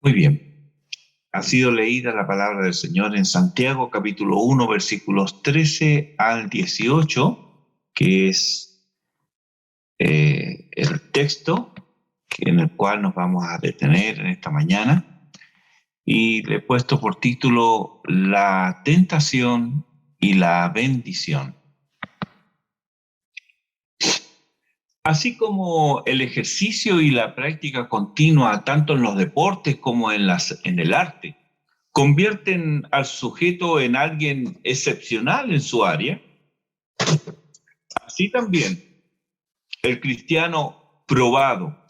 Muy bien. Ha sido leída la palabra del Señor en Santiago capítulo 1, versículos 13 al 18, que es el texto en el cual nos vamos a detener en esta mañana. Y le he puesto por título La tentación y la bendición. Así como el ejercicio y la práctica continua, tanto en los deportes como en el arte, convierten al sujeto en alguien excepcional en su área, así también el cristiano probado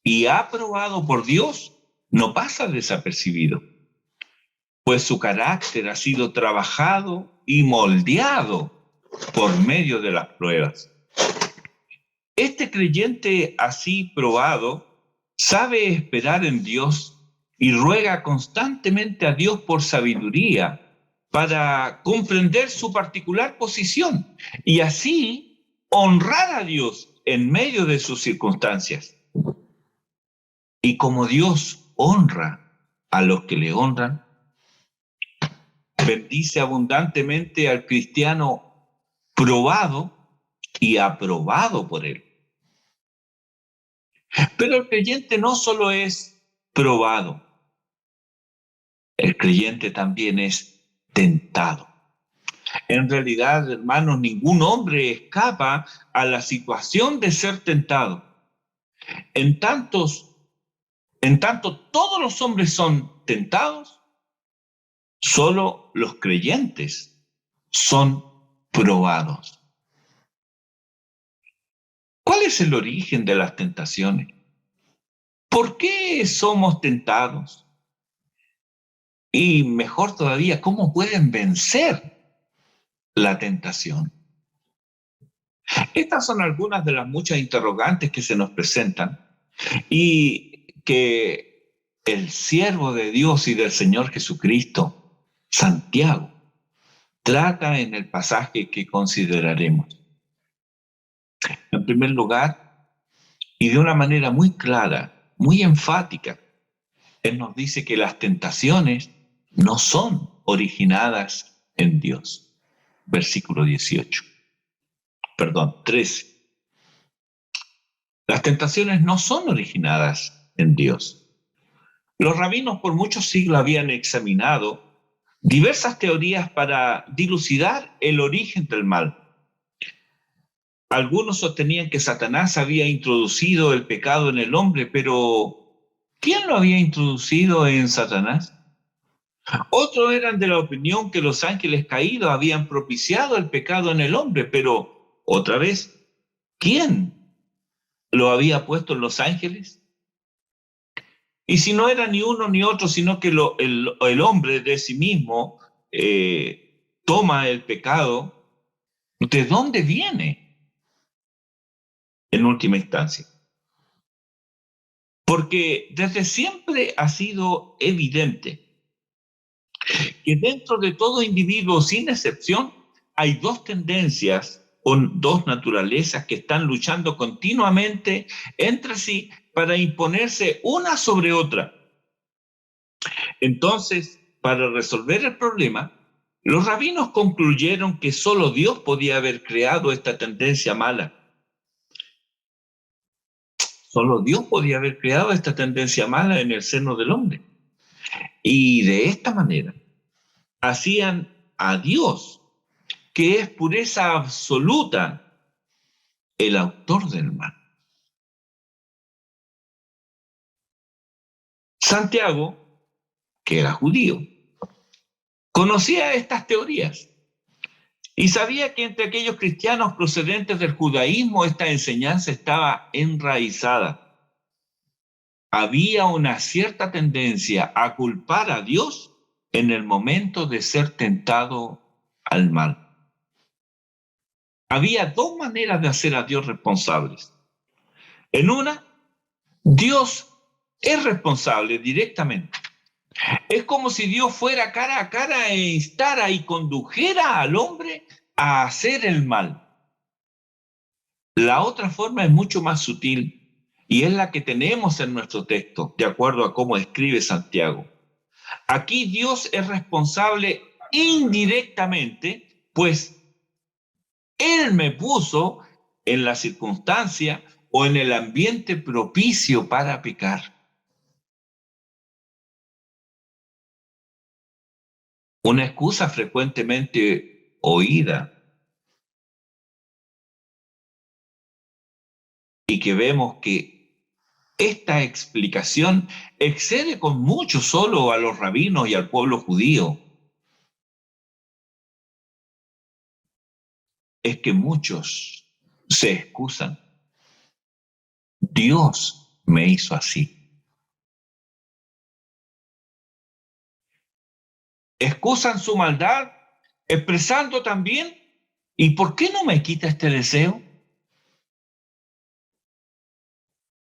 y aprobado por Dios no pasa desapercibido, pues su carácter ha sido trabajado y moldeado por medio de las pruebas. Este creyente así probado sabe esperar en Dios y ruega constantemente a Dios por sabiduría para comprender su particular posición y así honrar a Dios en medio de sus circunstancias. Y como Dios honra a los que le honran, bendice abundantemente al cristiano probado y aprobado por él. Pero el creyente no solo es probado, el creyente también es tentado. En realidad, hermanos, ningún hombre escapa a la situación de ser tentado. En tanto todos los hombres son tentados, solo los creyentes son probados. ¿Cuál es el origen de las tentaciones? ¿Por qué somos tentados? Y mejor todavía, ¿cómo pueden vencer la tentación? Estas son algunas de las muchas interrogantes que se nos presentan y que el siervo de Dios y del Señor Jesucristo, Santiago, trata en el pasaje que consideraremos. En primer lugar, y de una manera muy clara, muy enfática, Él nos dice que las tentaciones no son originadas en Dios. Versículo 13. Las tentaciones no son originadas en Dios. Los rabinos por muchos siglos habían examinado diversas teorías para dilucidar el origen del mal. Algunos sostenían que Satanás había introducido el pecado en el hombre, pero ¿quién lo había introducido en Satanás? Otros eran de la opinión que los ángeles caídos habían propiciado el pecado en el hombre, pero otra vez, ¿quién lo había puesto en los ángeles? Y si no era ni uno ni otro, sino que el hombre de sí mismo toma el pecado, ¿de dónde viene en última instancia? Porque desde siempre ha sido evidente que dentro de todo individuo, sin excepción, hay dos tendencias o dos naturalezas que están luchando continuamente entre sí para imponerse una sobre otra. Entonces, para resolver el problema, los rabinos concluyeron que solo Dios podía haber creado esta tendencia mala. Solo Dios podía haber creado esta tendencia mala en el seno del hombre. Y de esta manera, hacían a Dios, que es pureza absoluta, el autor del mal. Santiago, que era judío, conocía estas teorías y sabía que entre aquellos cristianos procedentes del judaísmo esta enseñanza estaba enraizada. Había una cierta tendencia a culpar a Dios en el momento de ser tentado al mal. Había dos maneras de hacer a Dios responsables. En una, Dios es responsable directamente. Es como si Dios fuera cara a cara e instara y condujera al hombre a hacer el mal. La otra forma es mucho más sutil Y es la que tenemos en nuestro texto, de acuerdo a cómo escribe Santiago. Aquí Dios es responsable indirectamente, pues Él me puso en la circunstancia o en el ambiente propicio para pecar. Una excusa frecuentemente oída y que vemos que esta explicación excede con mucho solo a los rabinos y al pueblo judío. Es que muchos se excusan. Dios me hizo así. Excusan su maldad, expresando también, ¿y por qué no me quita este deseo?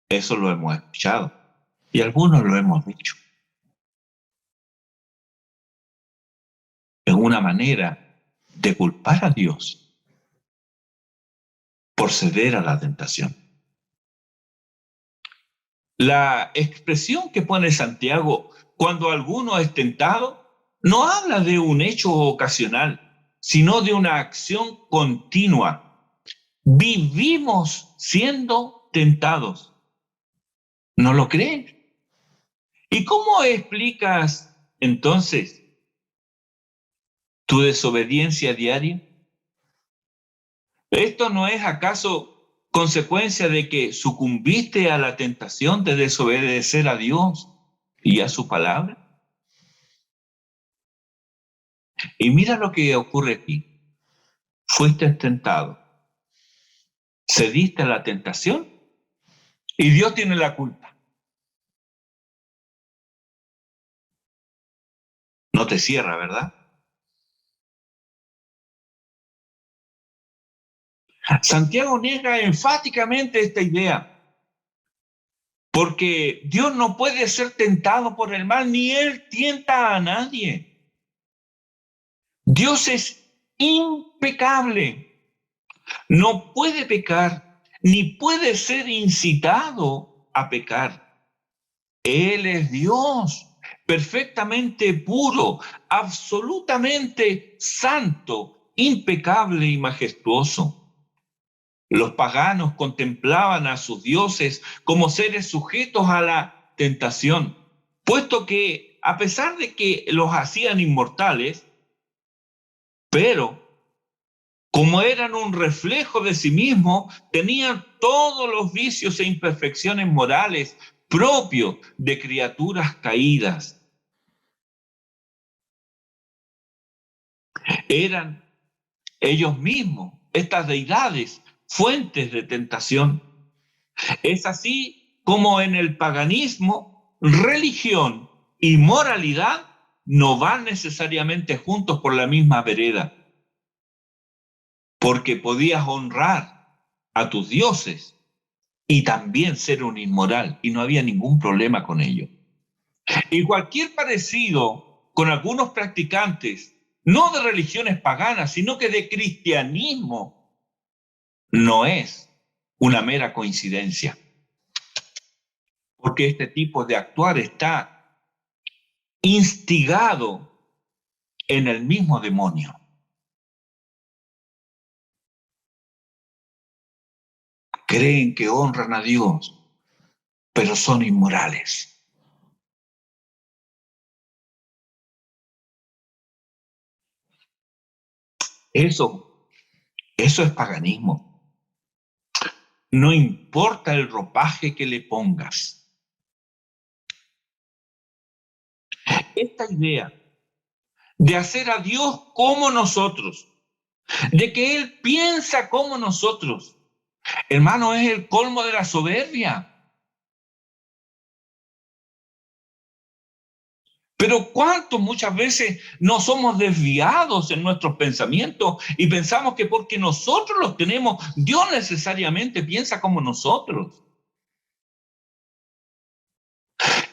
Eso lo hemos escuchado y algunos lo hemos dicho. Es una manera de culpar a Dios por ceder a la tentación. La expresión que pone Santiago cuando alguno es tentado no habla de un hecho ocasional, sino de una acción continua. Vivimos siendo tentados. ¿No lo crees? ¿Y cómo explicas entonces tu desobediencia diaria? ¿Esto no es acaso consecuencia de que sucumbiste a la tentación de desobedecer a Dios y a su palabra? Y mira lo que ocurre aquí. Fuiste tentado, cediste a la tentación y Dios tiene la culpa. No te cierra, ¿verdad? Santiago niega enfáticamente esta idea, porque Dios no puede ser tentado por el mal, ni Él tienta a nadie. Dios es impecable, no puede pecar, ni puede ser incitado a pecar. Él es Dios, perfectamente puro, absolutamente santo, impecable y majestuoso. Los paganos contemplaban a sus dioses como seres sujetos a la tentación, puesto que a pesar de que los hacían inmortales, pero como eran un reflejo de sí mismos, tenían todos los vicios e imperfecciones morales propios de criaturas caídas. Eran ellos mismos, estas deidades, fuentes de tentación. Es así como en el paganismo, religión y moralidad no van necesariamente juntos por la misma vereda, porque podías honrar a tus dioses y también ser un inmoral, y no había ningún problema con ello. Y cualquier parecido con algunos practicantes, no de religiones paganas, sino que de cristianismo, no es una mera coincidencia, porque este tipo de actuar está instigado en el mismo demonio. Creen que honran a Dios, pero son inmorales. Eso es paganismo. No importa el ropaje que le pongas. Esta idea de hacer a Dios como nosotros, de que Él piensa como nosotros, hermano, es el colmo de la soberbia. Pero cuánto muchas veces no somos desviados en nuestros pensamientos y pensamos que porque nosotros los tenemos, Dios necesariamente piensa como nosotros.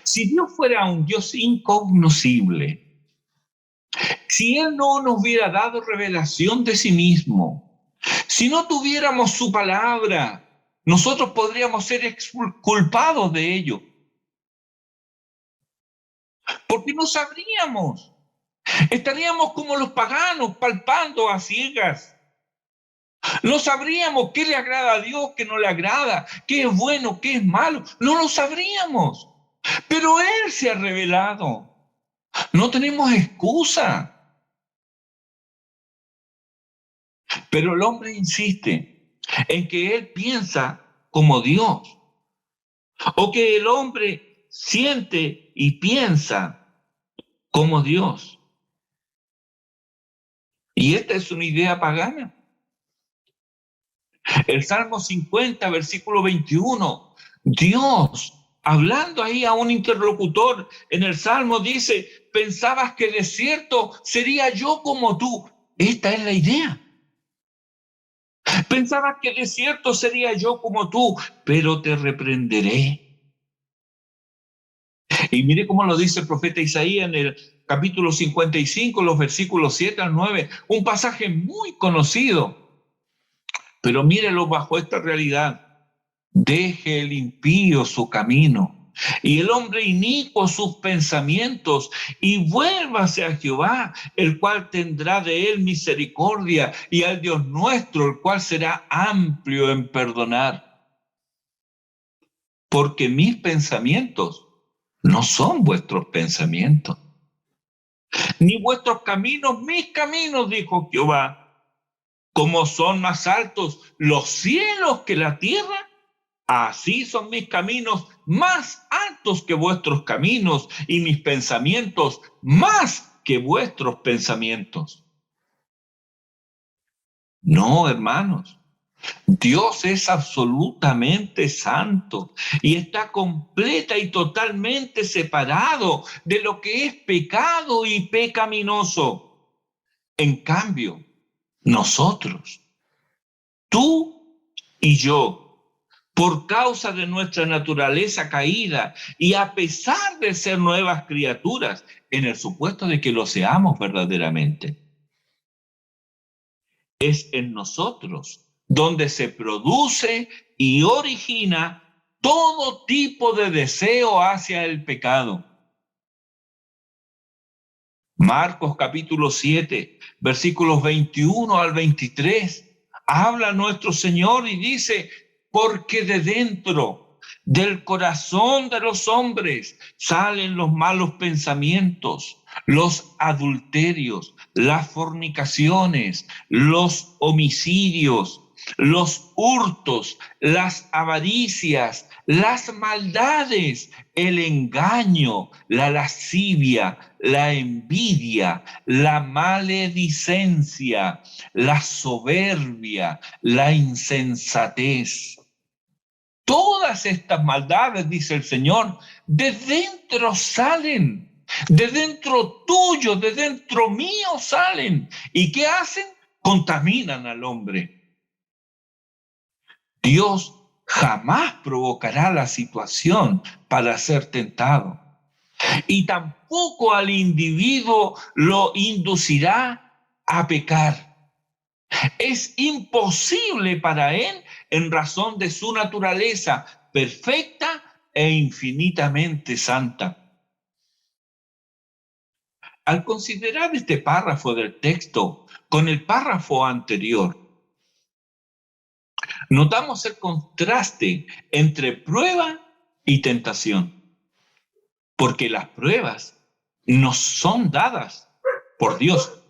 Si Dios fuera un Dios incognoscible, si Él no nos hubiera dado revelación de sí mismo, si no tuviéramos su palabra, nosotros podríamos ser exculpados de ello, porque no sabríamos. Estaríamos como los paganos, palpando a ciegas. No sabríamos qué le agrada a Dios, qué no le agrada, qué es bueno, qué es malo. No lo sabríamos. Pero Él se ha revelado. No tenemos excusa. Pero el hombre insiste en que él piensa como Dios, o que el hombre siente y piensa como Dios. Y esta es una idea pagana. El Salmo 50, versículo 21, Dios, hablando ahí a un interlocutor en el Salmo, dice, pensabas que de cierto sería yo como tú. Esta es la idea. Pensabas que de cierto sería yo como tú, pero te reprenderé. Y mire cómo lo dice el profeta Isaías en el capítulo 55, los versículos 7 al 9, un pasaje muy conocido. Pero mírelo bajo esta realidad. Deje el impío su camino y el hombre inicuo sus pensamientos y vuélvase a Jehová, el cual tendrá de él misericordia, y al Dios nuestro, el cual será amplio en perdonar. Porque mis pensamientos no son vuestros pensamientos, ni vuestros caminos mis caminos, dijo Jehová. Como son más altos los cielos que la tierra, así son mis caminos más altos que vuestros caminos, y mis pensamientos más que vuestros pensamientos. No, hermanos, Dios es absolutamente santo y está completa y totalmente separado de lo que es pecado y pecaminoso. En cambio, nosotros, tú y yo, por causa de nuestra naturaleza caída y a pesar de ser nuevas criaturas, en el supuesto de que lo seamos verdaderamente, es en nosotros donde se produce y origina todo tipo de deseo hacia el pecado. Marcos capítulo 7, versículos 21 al 23, habla nuestro Señor y dice, porque de dentro del corazón de los hombres salen los malos pensamientos, los adulterios, las fornicaciones, los homicidios, los hurtos, las avaricias, las maldades, el engaño, la lascivia, la envidia, la maledicencia, la soberbia, la insensatez. Todas estas maldades, dice el Señor, de dentro salen, de dentro tuyo, de dentro mío salen. ¿Y qué hacen? Contaminan al hombre. Dios jamás provocará la situación para ser tentado. Y tampoco al individuo lo inducirá a pecar. Es imposible para él en razón de su naturaleza perfecta e infinitamente santa. Al considerar este párrafo del texto con el párrafo anterior, notamos el contraste entre prueba y tentación, porque las pruebas nos son dadas por Dios,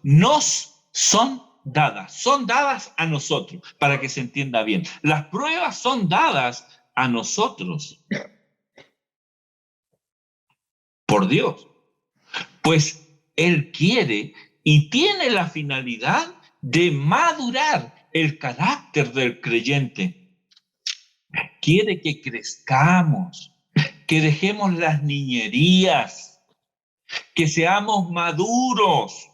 son dadas a nosotros, para que se entienda bien. Las pruebas son dadas a nosotros por Dios, pues Él quiere y tiene la finalidad de madurar el carácter del creyente. Quiere que crezcamos, que dejemos las niñerías, que seamos maduros.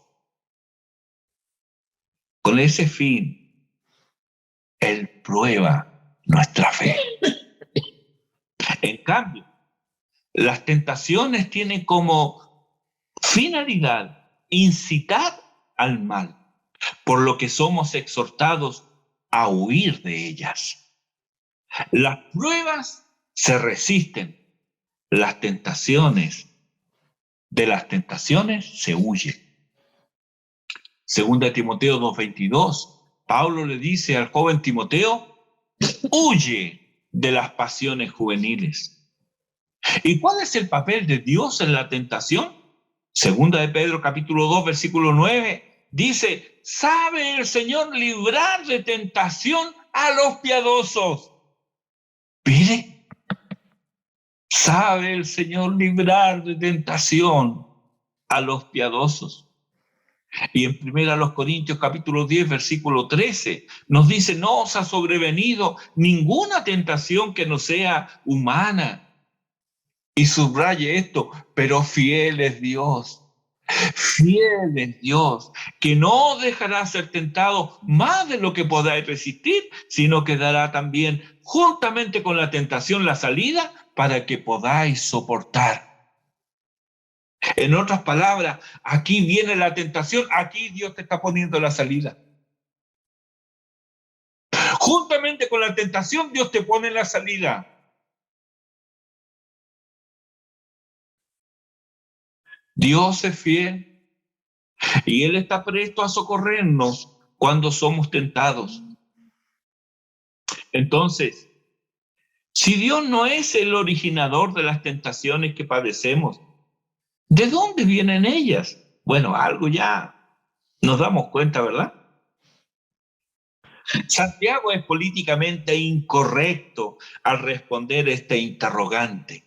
Con ese fin, Él prueba nuestra fe. En cambio, las tentaciones tienen como finalidad incitar al mal, por lo que somos exhortados a huir de ellas. Las pruebas se resisten. Las tentaciones, de las tentaciones se huye. Segunda Timoteo 2:22, Pablo le dice al joven Timoteo, huye de las pasiones juveniles. ¿Y cuál es el papel de Dios en la tentación? Segunda de Pedro capítulo 2, versículo 9, dice, ¿sabe el Señor librar de tentación a los piadosos? Mire, ¿sabe el Señor librar de tentación a los piadosos? Y en 1 Corintios capítulo 10, versículo 13, nos dice, no os ha sobrevenido ninguna tentación que no sea humana. Y subraye esto, pero fiel es Dios. Fiel es Dios, que no dejará ser tentado más de lo que podáis resistir, sino que dará también juntamente con la tentación la salida para que podáis soportar. En otras palabras, aquí viene la tentación, aquí Dios te está poniendo la salida. Juntamente con la tentación, Dios te pone la salida. Dios es fiel y Él está presto a socorrernos cuando somos tentados. Entonces, si Dios no es el originador de las tentaciones que padecemos, ¿de dónde vienen ellas? Bueno, algo ya nos damos cuenta, ¿verdad? Santiago es políticamente incorrecto al responder este interrogante.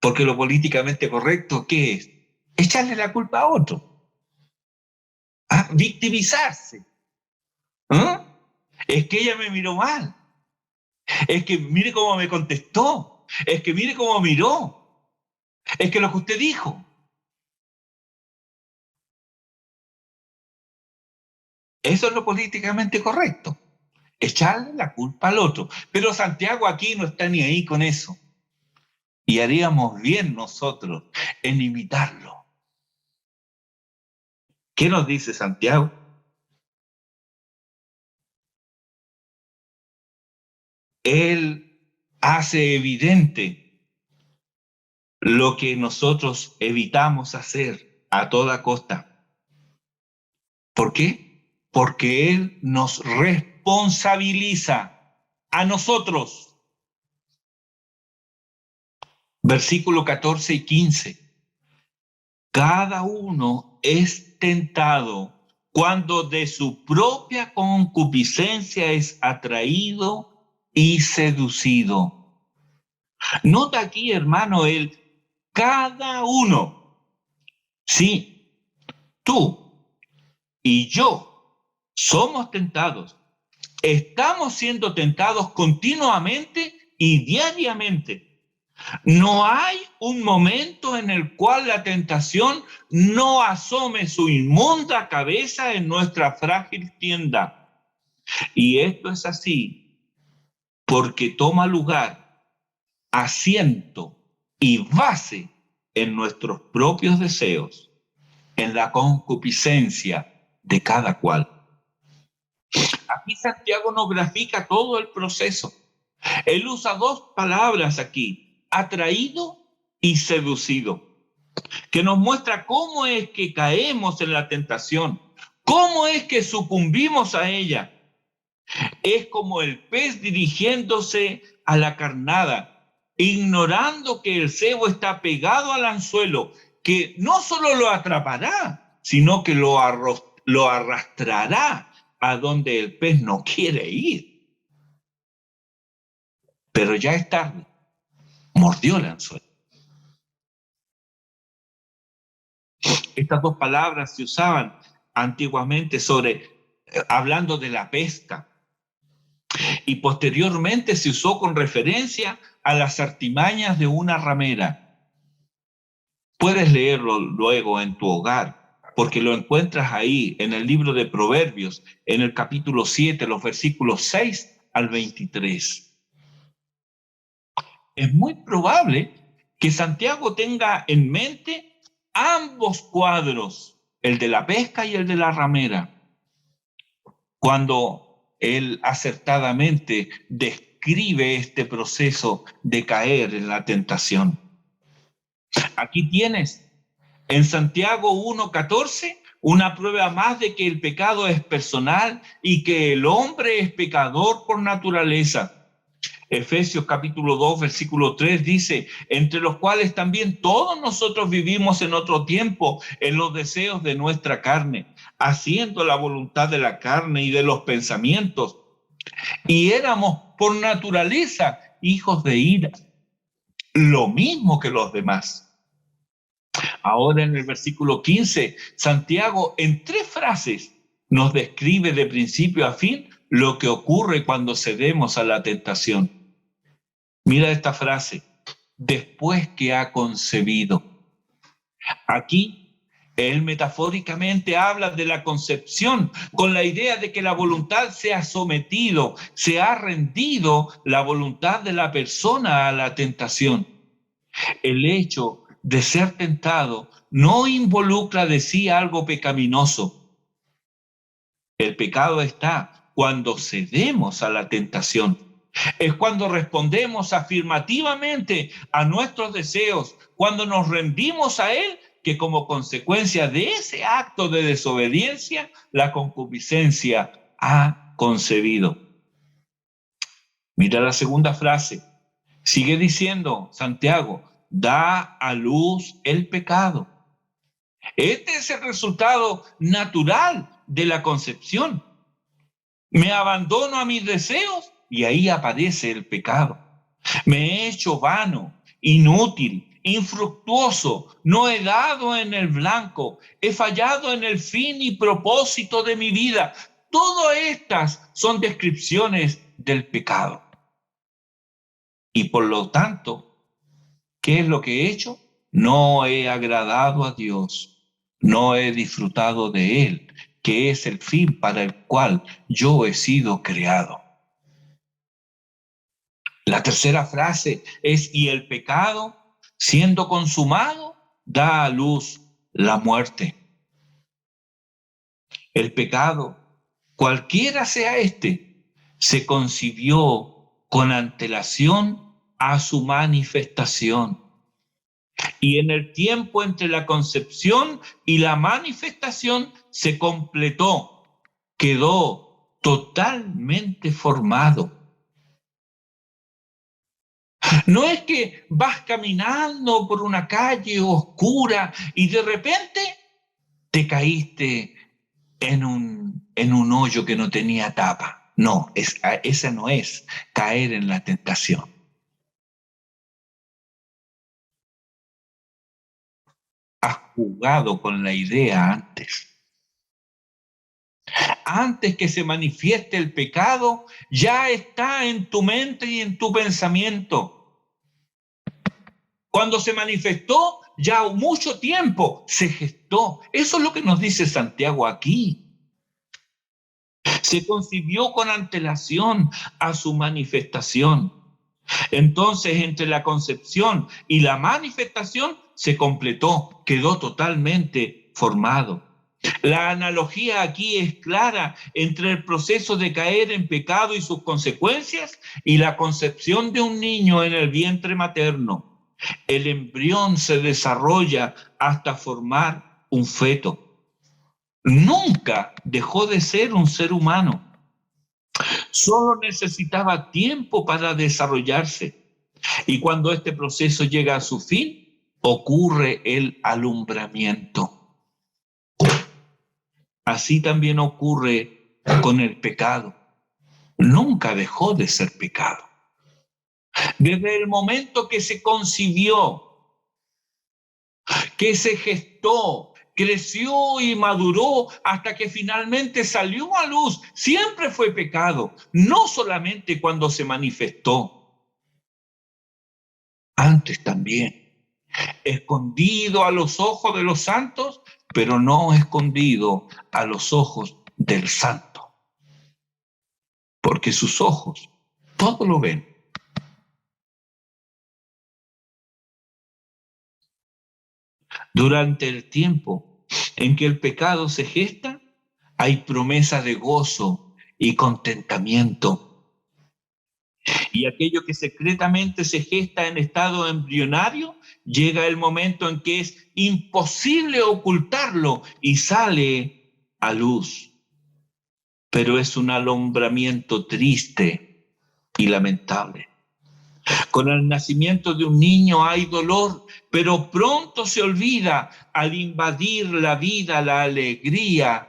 Porque lo políticamente correcto, ¿qué es? Echarle la culpa a otro. Victimizarse. Es que ella me miró mal. Es que mire cómo me contestó. Es que mire cómo miró. Es que lo que usted dijo. Eso es lo políticamente correcto. Echarle la culpa al otro. Pero Santiago aquí no está ni ahí con eso. Y haríamos bien nosotros en imitarlo. ¿Qué nos dice Santiago? Él hace evidente lo que nosotros evitamos hacer a toda costa. ¿Por qué? Porque Él nos responsabiliza a nosotros. Versículo 14 y 15. Cada uno es tentado cuando de su propia concupiscencia es atraído y seducido. Nota aquí, hermano, cada uno. Sí, tú y yo somos tentados. Estamos siendo tentados continuamente y diariamente. No hay un momento en el cual la tentación no asome su inmunda cabeza en nuestra frágil tienda. Y esto es así porque toma lugar, asiento y base en nuestros propios deseos, en la concupiscencia de cada cual. Aquí Santiago nos grafica todo el proceso. Él usa dos palabras aquí, atraído y seducido, que nos muestra cómo es que caemos en la tentación, cómo es que sucumbimos a ella. Es como el pez dirigiéndose a la carnada, ignorando que el cebo está pegado al anzuelo, que no solo lo atrapará, sino que lo arrastrará a donde el pez no quiere ir. Pero ya es tarde, mordió el anzuelo. Estas dos palabras se usaban antiguamente hablando de la pesca, y posteriormente se usó con referencia a las artimañas de una ramera. Puedes leerlo luego en tu hogar, porque lo encuentras ahí en el libro de Proverbios, en el capítulo 7, los versículos 6 al 23. Es muy probable que Santiago tenga en mente ambos cuadros, el de la pesca y el de la ramera, cuando él acertadamente describe este proceso de caer en la tentación. Aquí tienes en Santiago 1:14 una prueba más de que el pecado es personal y que el hombre es pecador por naturaleza. Efesios capítulo 2, versículo 3 dice, entre los cuales también todos nosotros vivimos en otro tiempo en los deseos de nuestra carne, haciendo la voluntad de la carne y de los pensamientos. Y éramos por naturaleza hijos de ira, lo mismo que los demás. Ahora en el versículo 15, Santiago en 3 frases nos describe de principio a fin lo que ocurre cuando cedemos a la tentación. Mira esta frase, después que ha concebido. Aquí, él metafóricamente habla de la concepción, con la idea de que la voluntad se ha sometido, se ha rendido la voluntad de la persona a la tentación. El hecho de ser tentado no involucra de sí algo pecaminoso. El pecado está cuando cedemos a la tentación. Es cuando respondemos afirmativamente a nuestros deseos, cuando nos rendimos a Él, que como consecuencia de ese acto de desobediencia, la concupiscencia ha concebido. Mira la segunda frase. Sigue diciendo Santiago, da a luz el pecado. Este es el resultado natural de la concepción. Me abandono a mis deseos y ahí aparece el pecado. Me he hecho vano, inútil, infructuoso, no he dado en el blanco, he fallado en el fin y propósito de mi vida. Todas estas son descripciones del pecado. Y por lo tanto, ¿qué es lo que he hecho? No he agradado a Dios, no he disfrutado de Él, que es el fin para el cual yo he sido creado. La tercera frase es, y el pecado, siendo consumado, da a luz la muerte. El pecado, cualquiera sea este, se concibió con antelación a su manifestación. Y en el tiempo entre la concepción y la manifestación se completó, quedó totalmente formado. No es que vas caminando por una calle oscura y de repente te caíste en un hoyo que no tenía tapa. No, esa no es caer en la tentación. Has jugado con la idea antes. Antes que se manifieste el pecado, ya está en tu mente y en tu pensamiento. Cuando se manifestó, ya mucho tiempo se gestó. Eso es lo que nos dice Santiago aquí. Se concibió con antelación a su manifestación. Entonces, entre la concepción y la manifestación se completó, quedó totalmente formado. La analogía aquí es clara entre el proceso de caer en pecado y sus consecuencias y la concepción de un niño en el vientre materno. El embrión se desarrolla hasta formar un feto. Nunca dejó de ser un ser humano. Solo necesitaba tiempo para desarrollarse. Y cuando este proceso llega a su fin, ocurre el alumbramiento. Así también ocurre con el pecado. Nunca dejó de ser pecado. Desde el momento que se concibió, que se gestó, creció y maduró hasta que finalmente salió a luz, siempre fue pecado, no solamente cuando se manifestó, antes también, escondido a los ojos de los santos, pero no escondido a los ojos del santo, porque sus ojos todo lo ven. Durante el tiempo en que el pecado se gesta, hay promesa de gozo y contentamiento. Y aquello que secretamente se gesta en estado embrionario, llega el momento en que es imposible ocultarlo y sale a luz. Pero es un alumbramiento triste y lamentable. Con el nacimiento de un niño hay dolor, pero pronto se olvida al invadir la vida la alegría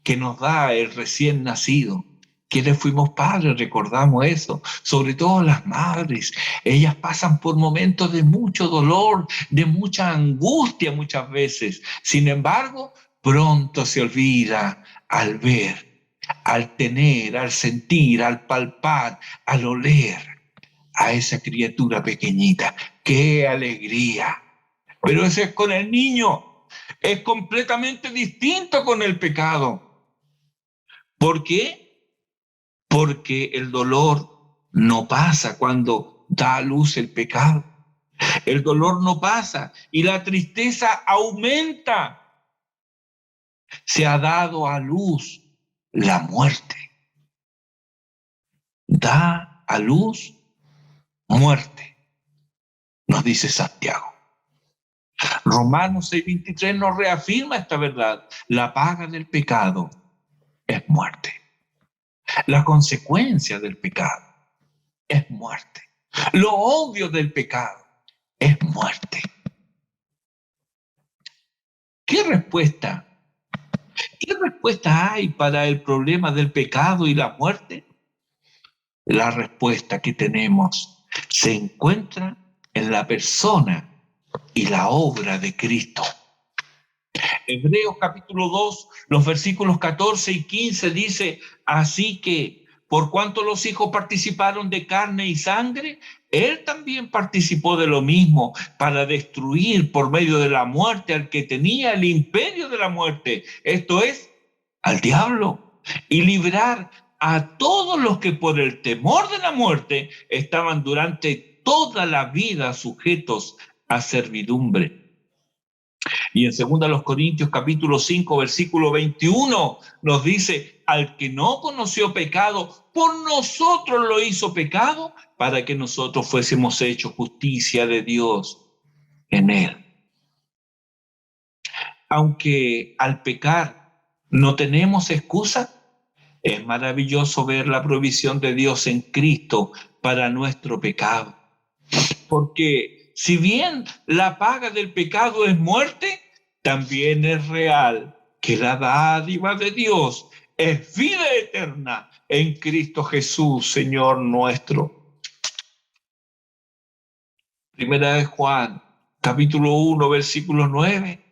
que nos da el recién nacido. Quienes fuimos padres recordamos eso, sobre todo las madres. Ellas pasan por momentos de mucho dolor, de mucha angustia muchas veces. Sin embargo, pronto se olvida al ver, al tener, al sentir, al palpar, al oler a esa criatura pequeñita. ¡Qué alegría! Pero eso es con el niño. Es completamente distinto con el pecado. ¿Por qué? Porque el dolor no pasa cuando da a luz el pecado. El dolor no pasa y la tristeza aumenta. Se ha dado a luz la muerte. Da a luz muerte, nos dice Santiago. Romanos 6:23 nos reafirma esta verdad. La paga del pecado es muerte. La consecuencia del pecado es muerte. Lo obvio del pecado es muerte. ¿Qué respuesta? ¿Qué respuesta hay para el problema del pecado y la muerte? La respuesta que tenemos se encuentra en la persona y la obra de Cristo. Hebreos capítulo 2, los versículos 14 y 15 dice, así que por cuanto los hijos participaron de carne y sangre, él también participó de lo mismo para destruir por medio de la muerte al que tenía el imperio de la muerte, esto es, al diablo, y librar a todos los que por el temor de la muerte estaban durante toda la vida sujetos a servidumbre. Y en 2 Corintios capítulo 5, versículo 21, nos dice, al que no conoció pecado, por nosotros lo hizo pecado, para que nosotros fuésemos hechos justicia de Dios en él. Aunque al pecar no tenemos excusa, es maravilloso ver la provisión de Dios en Cristo para nuestro pecado. Porque si bien la paga del pecado es muerte, también es real que la dádiva de Dios es vida eterna en Cristo Jesús, Señor nuestro. Primera de Juan, capítulo 1, versículo 9,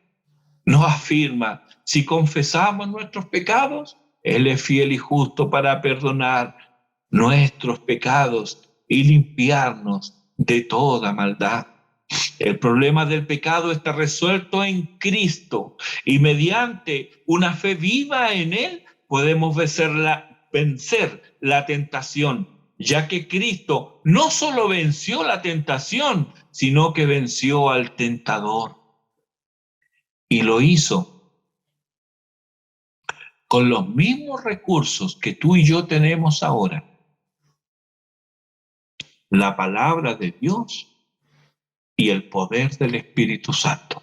nos afirma, si confesamos nuestros pecados, Él es fiel y justo para perdonar nuestros pecados y limpiarnos de toda maldad. El problema del pecado está resuelto en Cristo y mediante una fe viva en Él podemos vencer la tentación, ya que Cristo no solo venció la tentación, sino que venció al tentador. Y lo hizo con los mismos recursos que tú y yo tenemos ahora. La palabra de Dios y el poder del Espíritu Santo.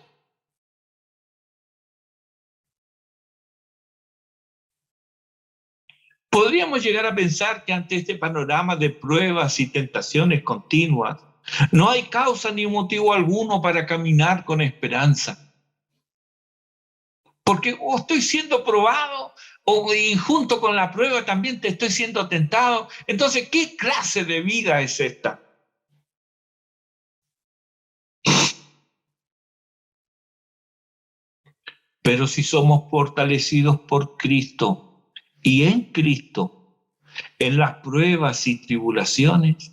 Podríamos llegar a pensar que ante este panorama de pruebas y tentaciones continuas, no hay causa ni motivo alguno para caminar con esperanza. Porque o estoy siendo probado, y junto con la prueba también te estoy siendo tentado. Entonces, ¿qué clase de vida es esta? Pero si somos fortalecidos por Cristo y en Cristo, en las pruebas y tribulaciones,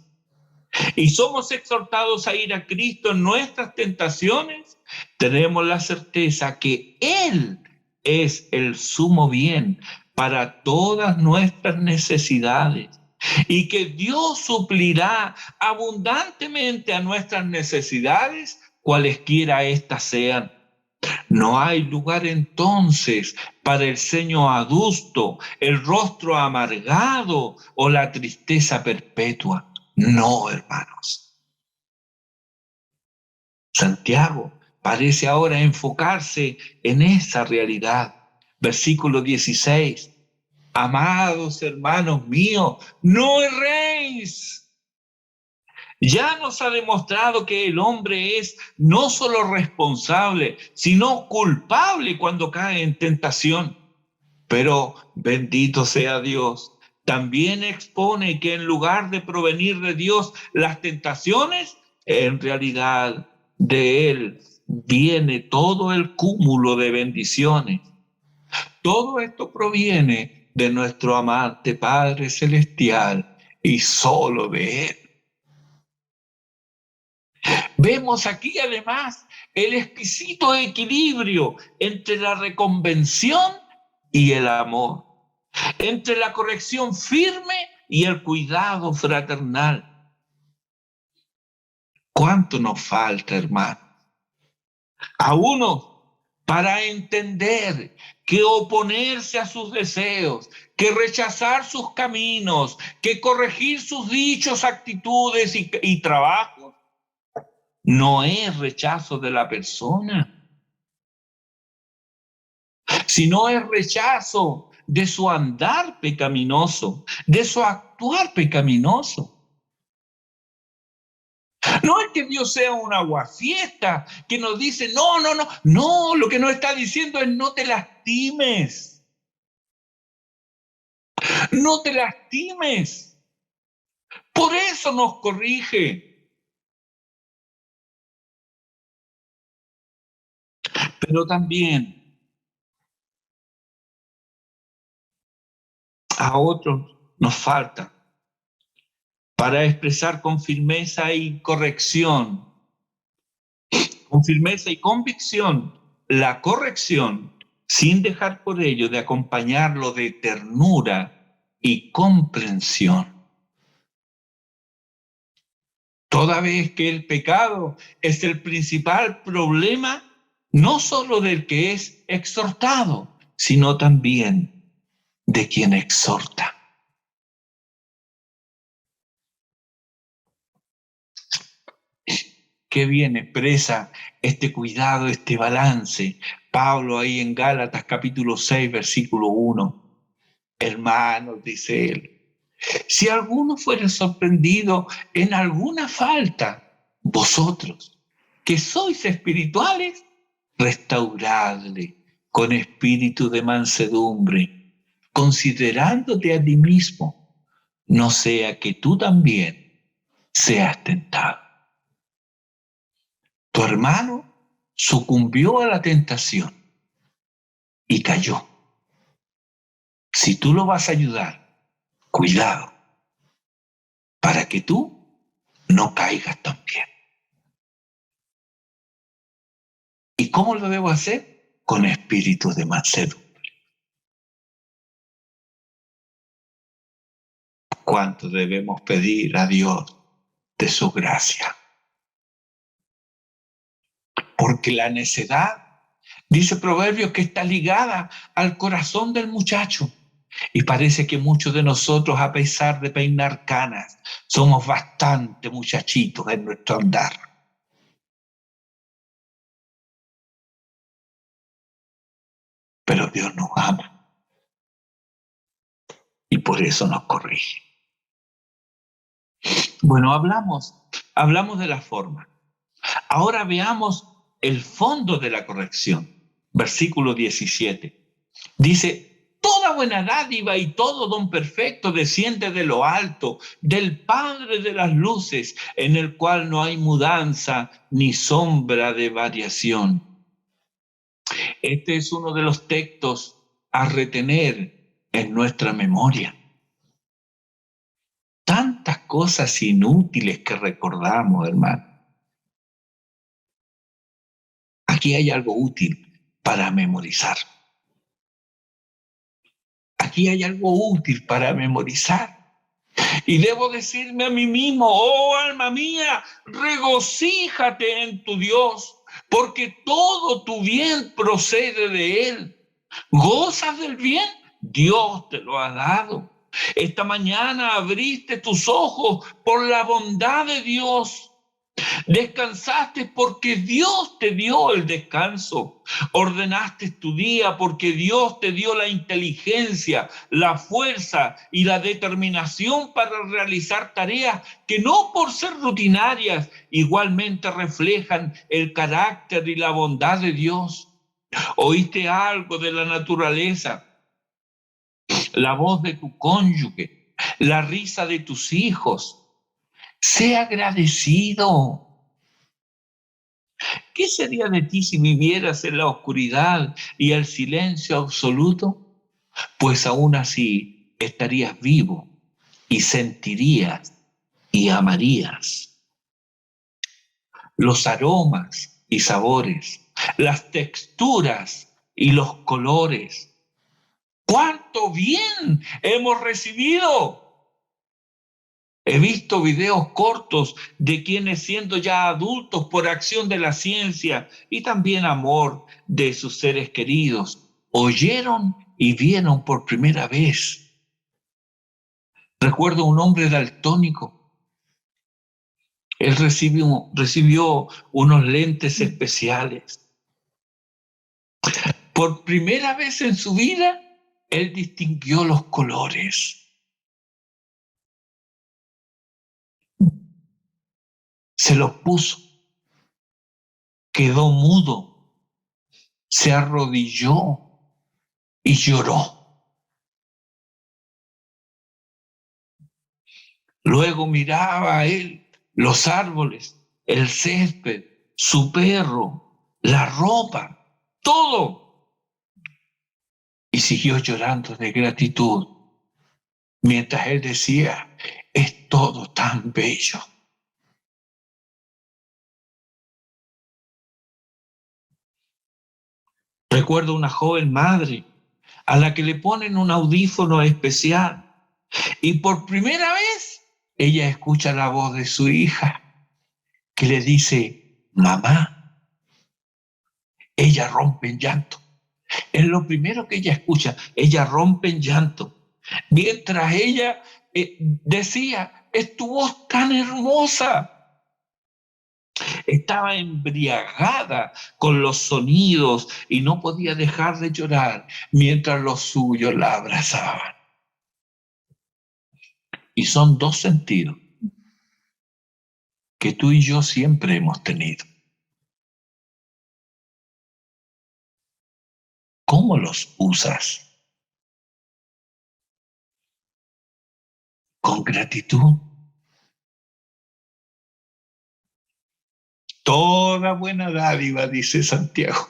y somos exhortados a ir a Cristo en nuestras tentaciones, tenemos la certeza que Él es el sumo bien para todas nuestras necesidades y que Dios suplirá abundantemente a nuestras necesidades, cualesquiera éstas sean. No hay lugar entonces para el ceño adusto, el rostro amargado o la tristeza perpetua. No, hermanos. Santiago parece ahora enfocarse en esa realidad. Versículo 16. Amados hermanos míos, no erréis. Ya nos ha demostrado que el hombre es no solo responsable, sino culpable cuando cae en tentación. Pero bendito sea Dios. También expone que en lugar de provenir de Dios las tentaciones, en realidad de Él viene todo el cúmulo de bendiciones. Todo esto proviene de nuestro amante Padre Celestial y solo de Él. Vemos aquí además el exquisito equilibrio entre la reconvención y el amor, entre la corrección firme y el cuidado fraternal. ¿Cuánto nos falta, hermano? A uno para entender que oponerse a sus deseos, que rechazar sus caminos, que corregir sus dichos, actitudes y trabajos, no es rechazo de la persona, sino es rechazo de su andar pecaminoso, de su actuar pecaminoso. No es que Dios sea un aguafiesta que nos dice, no, lo que nos está diciendo es no te lastimes, no te lastimes. Por eso nos corrige. Pero también a otros nos falta para expresar con firmeza y corrección, con firmeza y convicción, la corrección, sin dejar por ello de acompañarlo de ternura y comprensión. Toda vez que el pecado es el principal problema, no solo del que es exhortado, sino también de quien exhorta. Qué bien expresa este cuidado, este balance. Pablo ahí en Gálatas capítulo 6, versículo 1. Hermanos, dice él, si alguno fuere sorprendido en alguna falta, vosotros, que sois espirituales, restauradle con espíritu de mansedumbre, considerándote a ti mismo, no sea que tú también seas tentado. Tu hermano sucumbió a la tentación y cayó. Si tú lo vas a ayudar, cuidado, para que tú no caigas también. ¿Y cómo lo debo hacer? Con espíritu de mansedumbre. ¿Cuánto debemos pedir a Dios de su gracia? Porque la necedad, dice Proverbios, que está ligada al corazón del muchacho. Y parece que muchos de nosotros, a pesar de peinar canas, somos bastante muchachitos en nuestro andar. Pero Dios nos ama y por eso nos corrige. Bueno, hablamos de la forma. Ahora veamos el fondo de la corrección. Versículo 17. Dice, toda buena dádiva y todo don perfecto desciende de lo alto, del Padre de las luces, en el cual no hay mudanza ni sombra de variación. Este es uno de los textos a retener en nuestra memoria. Tantas cosas inútiles que recordamos, hermano. Aquí hay algo útil para memorizar. Aquí hay algo útil para memorizar. Y debo decirme a mí mismo, oh alma mía, regocíjate en tu Dios, porque todo tu bien procede de Él. ¿Gozas del bien? Dios te lo ha dado. Esta mañana abriste tus ojos por la bondad de Dios. Descansaste porque Dios te dio el descanso. Ordenaste tu día porque Dios te dio la inteligencia, la fuerza y la determinación para realizar tareas que no por ser rutinarias, igualmente reflejan el carácter y la bondad de Dios. Oíste algo de la naturaleza, la voz de tu cónyuge, la risa de tus hijos. Sé agradecido. ¿Qué sería de ti si vivieras en la oscuridad y el silencio absoluto? Pues aún así estarías vivo y sentirías y amarías. Los aromas y sabores, las texturas y los colores. ¡Cuánto bien hemos recibido! He visto videos cortos de quienes siendo ya adultos por acción de la ciencia y también amor de sus seres queridos, oyeron y vieron por primera vez. Recuerdo un hombre daltónico. Él recibió unos lentes especiales. Por primera vez en su vida, él distinguió los colores. Se los puso. Quedó mudo. Se arrodilló y lloró. Luego miraba a él los árboles, el césped, su perro, la ropa, todo. Y siguió llorando de gratitud mientras él decía, es todo tan bello. Recuerdo una joven madre a la que le ponen un audífono especial y por primera vez ella escucha la voz de su hija que le dice, mamá. Ella rompe en llanto. Es lo primero que ella escucha. Ella rompe en llanto. Mientras ella decía, es tu voz tan hermosa. Estaba embriagada con los sonidos y no podía dejar de llorar mientras los suyos la abrazaban. Y son dos sentidos que tú y yo siempre hemos tenido. ¿Cómo los usas? ¿Con gratitud? Toda buena dádiva, dice Santiago.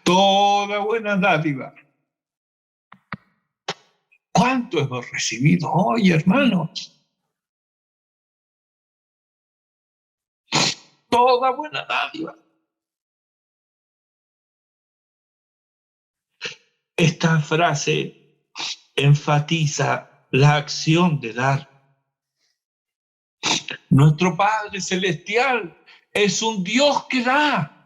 Toda buena dádiva. ¿Cuánto hemos recibido hoy, hermanos? Toda buena dádiva. Esta frase enfatiza la acción de dar. Nuestro Padre Celestial es un Dios que da.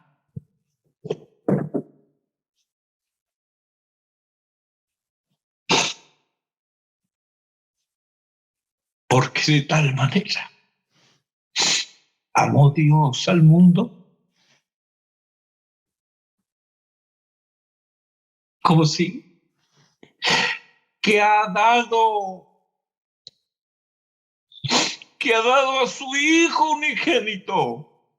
Porque de tal manera amó Dios al mundo, como si que ha dado a su Hijo unigénito,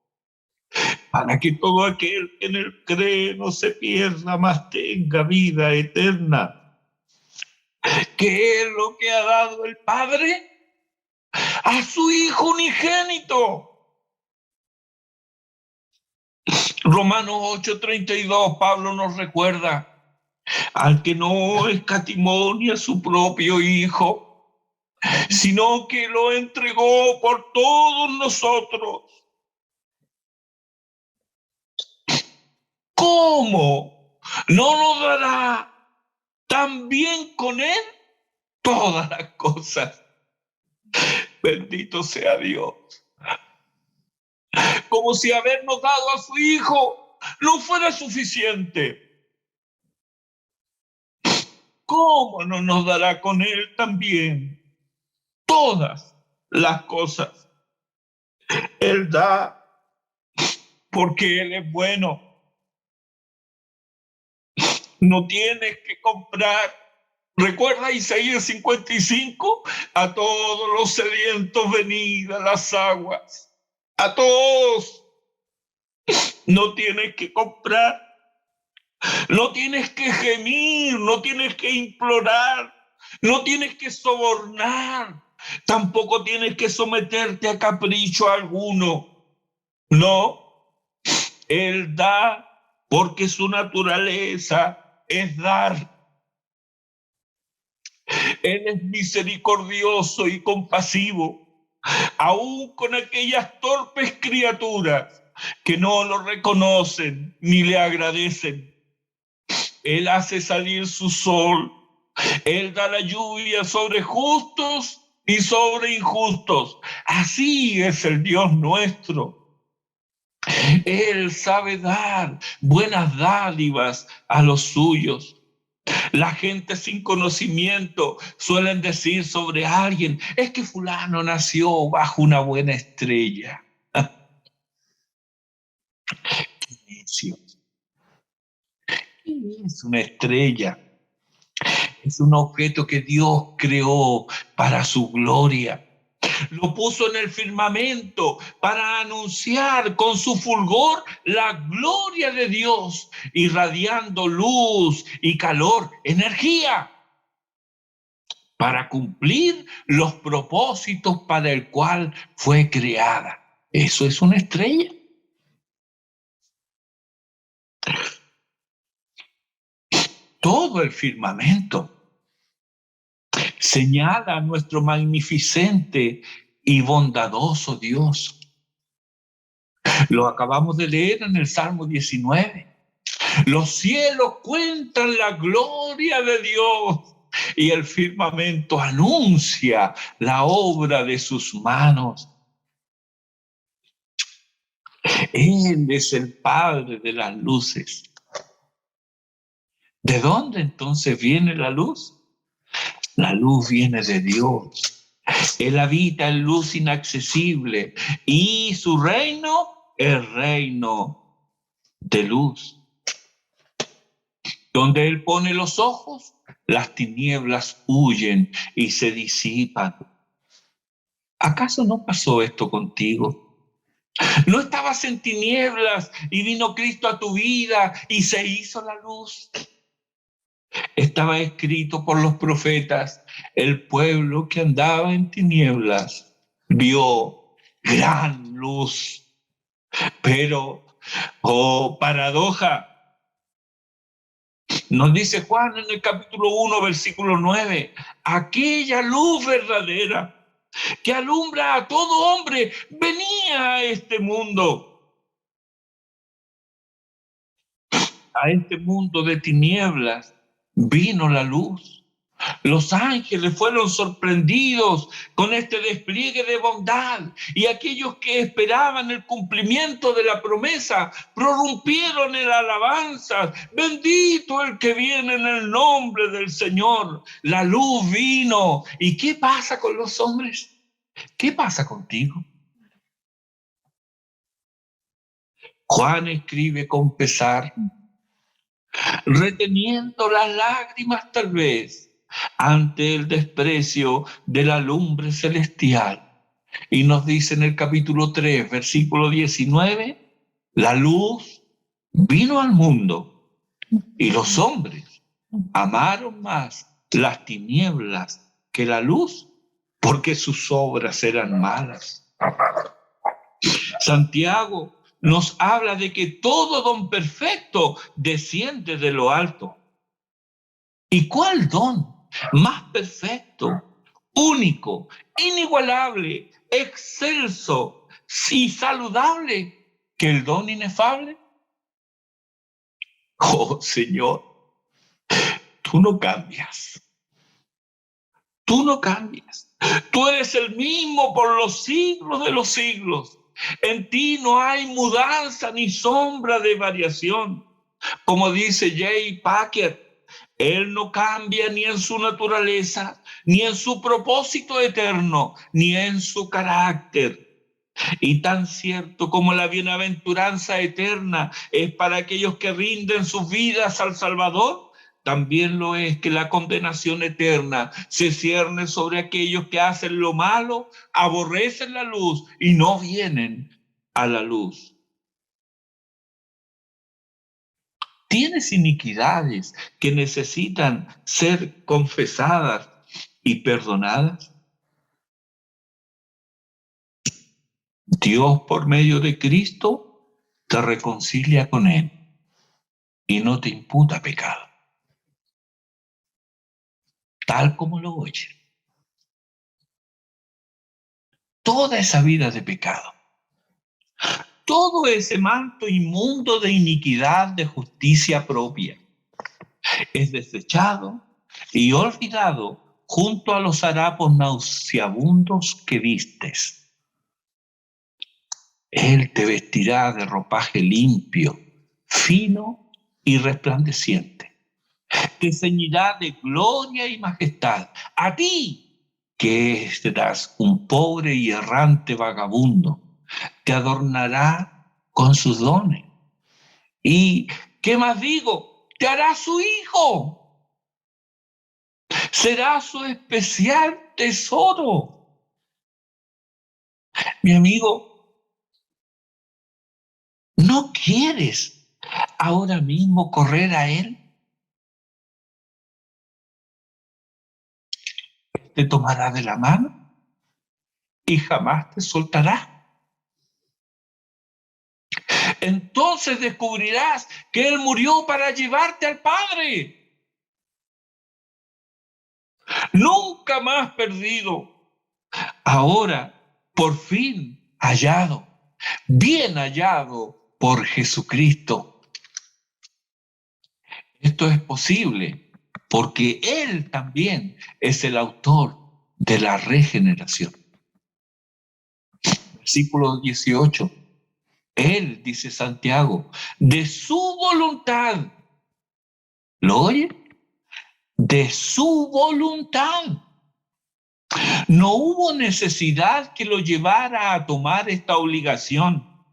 para que todo aquel que en él cree no se pierda, mas tenga vida eterna. ¿Qué es lo que ha dado el Padre? A su Hijo unigénito. Romanos 8:32, Pablo nos recuerda, al que no escatimó ni a su propio Hijo, sino que lo entregó por todos nosotros. ¿Cómo no nos dará también con él todas las cosas? Bendito sea Dios. como si habernos dado a su Hijo no fuera suficiente. ¿Cómo no nos dará con Él también todas las cosas? Él da porque Él es bueno. No tienes que comprar. ¿Recuerda Isaías 55? A todos los sedientos venid a las aguas. A todos. No tienes que comprar. No tienes que gemir. No tienes que implorar. No tienes que sobornar. Tampoco tienes que someterte a capricho alguno. No. Él da porque su naturaleza es dar. Él es misericordioso y compasivo, aún con aquellas torpes criaturas que no lo reconocen ni le agradecen. Él hace salir su sol, Él da la lluvia sobre justos y sobre injustos. Así es el Dios nuestro. Él sabe dar buenas dádivas a los suyos. La gente sin conocimiento suelen decir sobre alguien, es que fulano nació bajo una buena estrella. ¡Qué necio! ¿Qué es una estrella? Es un objeto que Dios creó para su gloria. Lo puso en el firmamento para anunciar con su fulgor la gloria de Dios, irradiando luz y calor, energía, para cumplir los propósitos para el cual fue creada. Eso es una estrella. Todo el firmamento señala a nuestro magnificente y bondadoso Dios. Lo acabamos de leer en el Salmo 19. Los cielos cuentan la gloria de Dios y el firmamento anuncia la obra de sus manos. Él es el Padre de las luces. ¿De dónde entonces viene la luz? La luz viene de Dios. Él habita en luz inaccesible y su reino es reino de luz. Donde Él pone los ojos, las tinieblas huyen y se disipan. ¿Acaso no pasó esto contigo? ¿No estabas en tinieblas y vino Cristo a tu vida y se hizo la luz? Estaba escrito por los profetas, el pueblo que andaba en tinieblas vio gran luz. Pero, oh paradoja, nos dice Juan en el capítulo 1, versículo 9, aquella luz verdadera que alumbra a todo hombre venía a este mundo de tinieblas, vino la luz. Los ángeles fueron sorprendidos con este despliegue de bondad y aquellos que esperaban el cumplimiento de la promesa prorrumpieron en alabanzas. Bendito el que viene en el nombre del Señor. La luz vino. ¿Y qué pasa con los hombres? ¿Qué pasa contigo? Juan escribe con pesar, reteniendo las lágrimas tal vez, ante el desprecio de la lumbre celestial. Y nos dice en el capítulo 3, versículo 19, la luz vino al mundo y los hombres amaron más las tinieblas que la luz porque sus obras eran malas. Santiago nos habla de que todo don perfecto desciende de lo alto. ¿Y cuál don más perfecto, único, inigualable, excelso y saludable que el don inefable? Oh Señor, tú no cambias. Tú no cambias. Tú eres el mismo por los siglos de los siglos. En ti no hay mudanza ni sombra de variación. Como dice J. Packer, Él no cambia ni en su naturaleza, ni en su propósito eterno, ni en su carácter. Y tan cierto como la bienaventuranza eterna es para aquellos que rinden sus vidas al Salvador, también lo es que la condenación eterna se cierne sobre aquellos que hacen lo malo, aborrecen la luz y no vienen a la luz. Tienes iniquidades que necesitan ser confesadas y perdonadas. Dios, por medio de Cristo, te reconcilia con Él y no te imputa pecado, tal como lo oye. Toda esa vida de pecado, todo ese manto inmundo de iniquidad, de justicia propia, es desechado y olvidado junto a los harapos nauseabundos que vistes. Él te vestirá de ropaje limpio, fino y resplandeciente. Te ceñirá de gloria y majestad. A ti, que serás un pobre y errante vagabundo, te adornará con sus dones. ¿Y qué más digo? Te hará su hijo. Será su especial tesoro. Mi amigo, ¿no quieres ahora mismo correr a Él? Te tomará de la mano y jamás te soltará. Entonces descubrirás que Él murió para llevarte al Padre. Nunca más perdido. Ahora, por fin hallado, bien hallado por Jesucristo. Esto es posible porque Él también es el autor de la regeneración. Versículo 18. Él, dice Santiago, de su voluntad. ¿Lo oye? De su voluntad. No hubo necesidad que lo llevara a tomar esta obligación,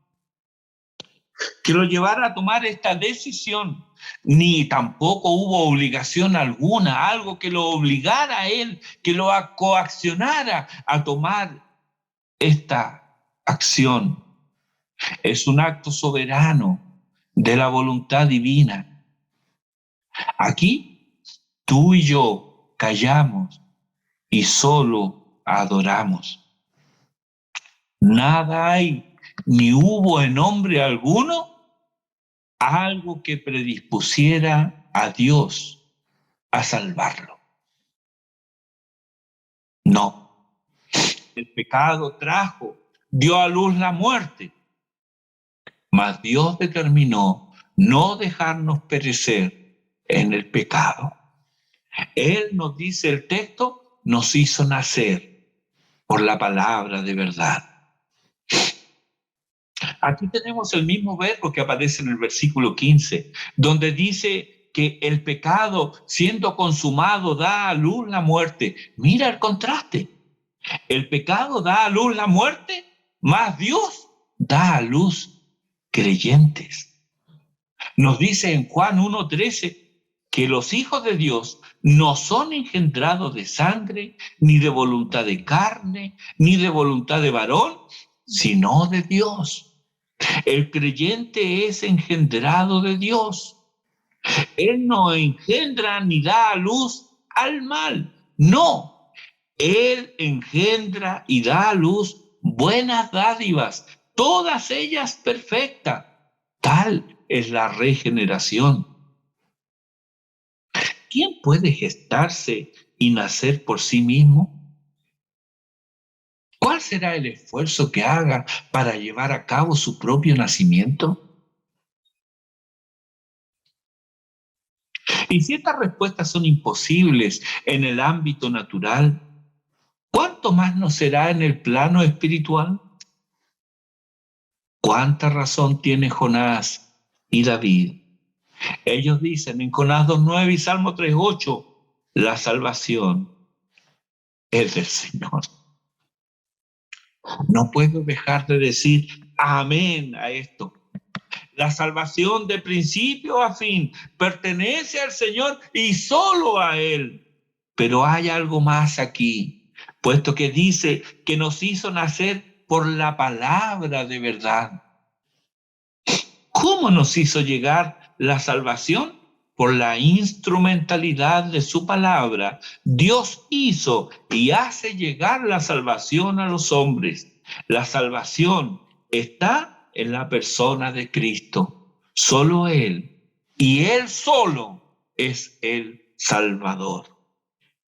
que lo llevara a tomar esta decisión, ni tampoco hubo obligación alguna, algo que lo obligara a él, que lo coaccionara a tomar esta acción. Es un acto soberano de la voluntad divina. Aquí tú y yo callamos y solo adoramos. Nada hay, ni hubo en hombre alguno algo que predispusiera a Dios a salvarlo. No. El pecado dio a luz la muerte, mas Dios determinó no dejarnos perecer en el pecado. Él, nos dice el texto, nos hizo nacer por la palabra de verdad. Aquí tenemos el mismo verbo que aparece en el versículo 15, donde dice que el pecado, siendo consumado, da a luz la muerte. Mira el contraste. El pecado da a luz la muerte, mas Dios da a luz creyentes. Nos dice en Juan 1:13 que los hijos de Dios no son engendrados de sangre, ni de voluntad de carne, ni de voluntad de varón, sino de Dios. El creyente es engendrado de Dios. Él no engendra ni da a luz al mal. No, Él engendra y da a luz buenas dádivas, todas ellas perfectas. Tal es la regeneración. ¿Quién puede gestarse y nacer por sí mismo? ¿Cuál será el esfuerzo que haga para llevar a cabo su propio nacimiento? Y si estas respuestas son imposibles en el ámbito natural, ¿cuánto más no será en el plano espiritual? ¿Cuánta razón tiene Jonás y David? Ellos dicen en Jonás 2:9 y Salmo 3:8, la salvación es del Señor. No puedo dejar de decir amén a esto. La salvación de principio a fin pertenece al Señor y solo a Él. Pero hay algo más aquí, puesto que dice que nos hizo nacer por la palabra de verdad. ¿Cómo nos hizo llegar la salvación? Por la instrumentalidad de su palabra. Dios hizo y hace llegar la salvación a los hombres. La salvación está en la persona de Cristo. Solo Él y Él solo es el Salvador.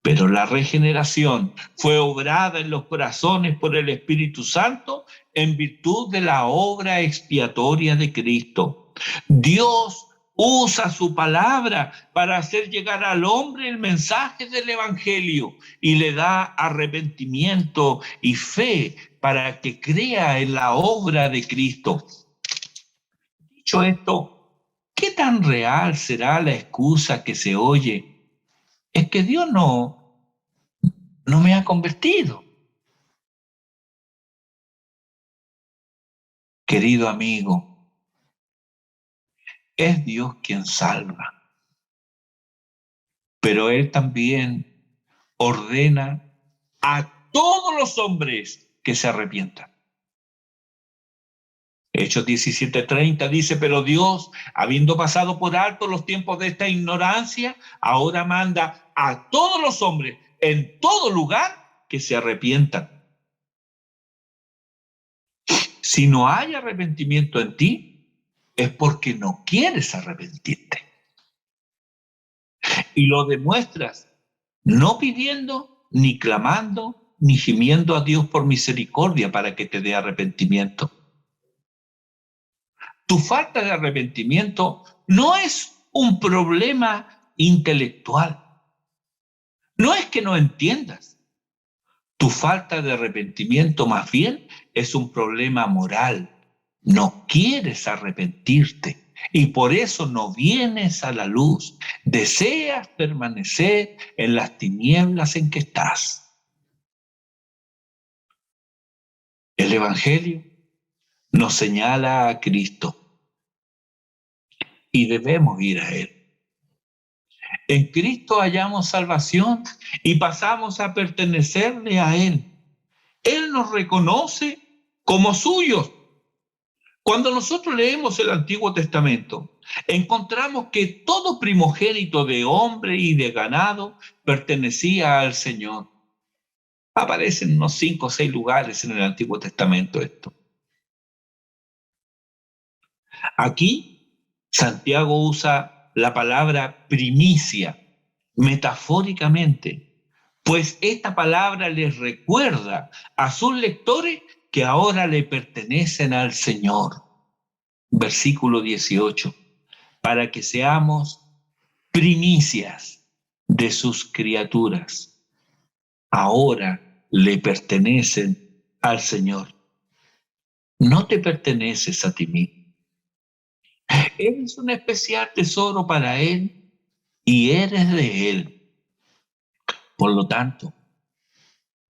Pero la regeneración fue obrada en los corazones por el Espíritu Santo en virtud de la obra expiatoria de Cristo. Dios usa su palabra para hacer llegar al hombre el mensaje del Evangelio y le da arrepentimiento y fe para que crea en la obra de Cristo. Dicho esto, ¿qué tan real será la excusa que se oye? Es que Dios no me ha convertido. Querido amigo, es Dios quien salva, pero Él también ordena a todos los hombres que se arrepientan. Hechos 17:30 dice, pero Dios, habiendo pasado por alto los tiempos de esta ignorancia, ahora manda a todos los hombres en todo lugar que se arrepientan. Si no hay arrepentimiento en ti, es porque no quieres arrepentirte. Y lo demuestras no pidiendo, ni clamando, ni gimiendo a Dios por misericordia para que te dé arrepentimiento. Tu falta de arrepentimiento no es un problema intelectual. No es que no entiendas. Tu falta de arrepentimiento más bien es un problema moral. No quieres arrepentirte y por eso no vienes a la luz. Deseas permanecer en las tinieblas en que estás. El Evangelio nos señala a Cristo y debemos ir a Él. En Cristo hallamos salvación y pasamos a pertenecerle a Él. Él nos reconoce como suyos. Cuando nosotros leemos el Antiguo Testamento, encontramos que todo primogénito de hombre y de ganado pertenecía al Señor. Aparece en unos 5 o 6 lugares en el Antiguo Testamento esto. Aquí, Santiago usa la palabra primicia metafóricamente, pues esta palabra les recuerda a sus lectores que ahora le pertenecen al Señor. Versículo 18, para que seamos primicias de sus criaturas. Ahora le pertenecen al Señor. No te perteneces a ti mismo. Eres un especial tesoro para Él y eres de Él. Por lo tanto,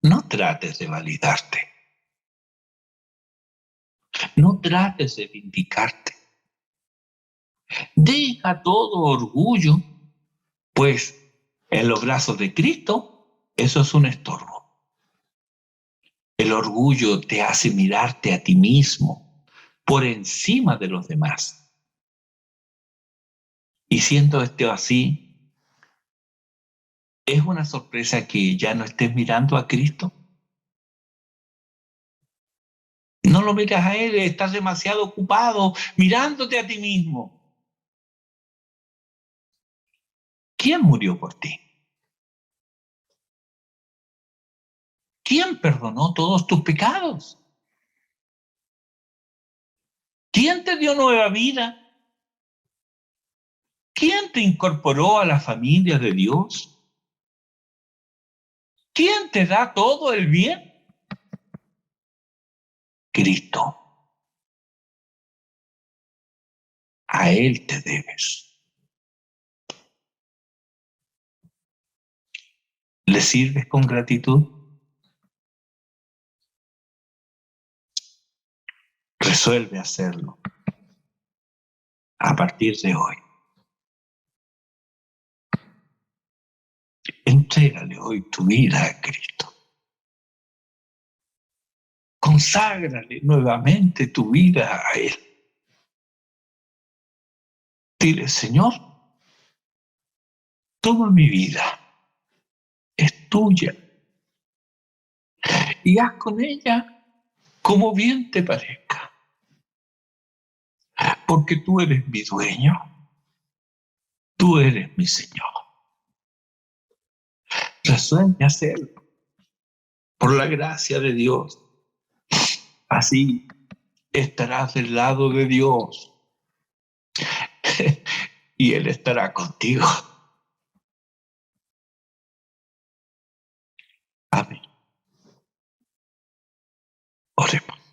no trates de validarte. No trates de vindicarte. Deja todo orgullo, pues en los brazos de Cristo eso es un estorbo. El orgullo te hace mirarte a ti mismo por encima de los demás. Y siendo esto así, ¿es una sorpresa que ya no estés mirando a Cristo? No lo miras a Él, estás demasiado ocupado mirándote a ti mismo. ¿Quién murió por ti? ¿Quién perdonó todos tus pecados? ¿Quién te dio nueva vida? ¿Quién te incorporó a la familia de Dios? ¿Quién te da todo el bien? Cristo. A Él te debes. ¿Le sirves con gratitud? Resuelve hacerlo a partir de hoy. Entrégale hoy tu vida a Cristo. Conságrale nuevamente tu vida a Él. Dile, Señor, toma mi vida, es tuya, y haz con ella como bien te parezca, porque tú eres mi dueño, tú eres mi Señor. Resuelve hacerlo por la gracia de Dios. Así estarás del lado de Dios y Él estará contigo. Amén. Oremos.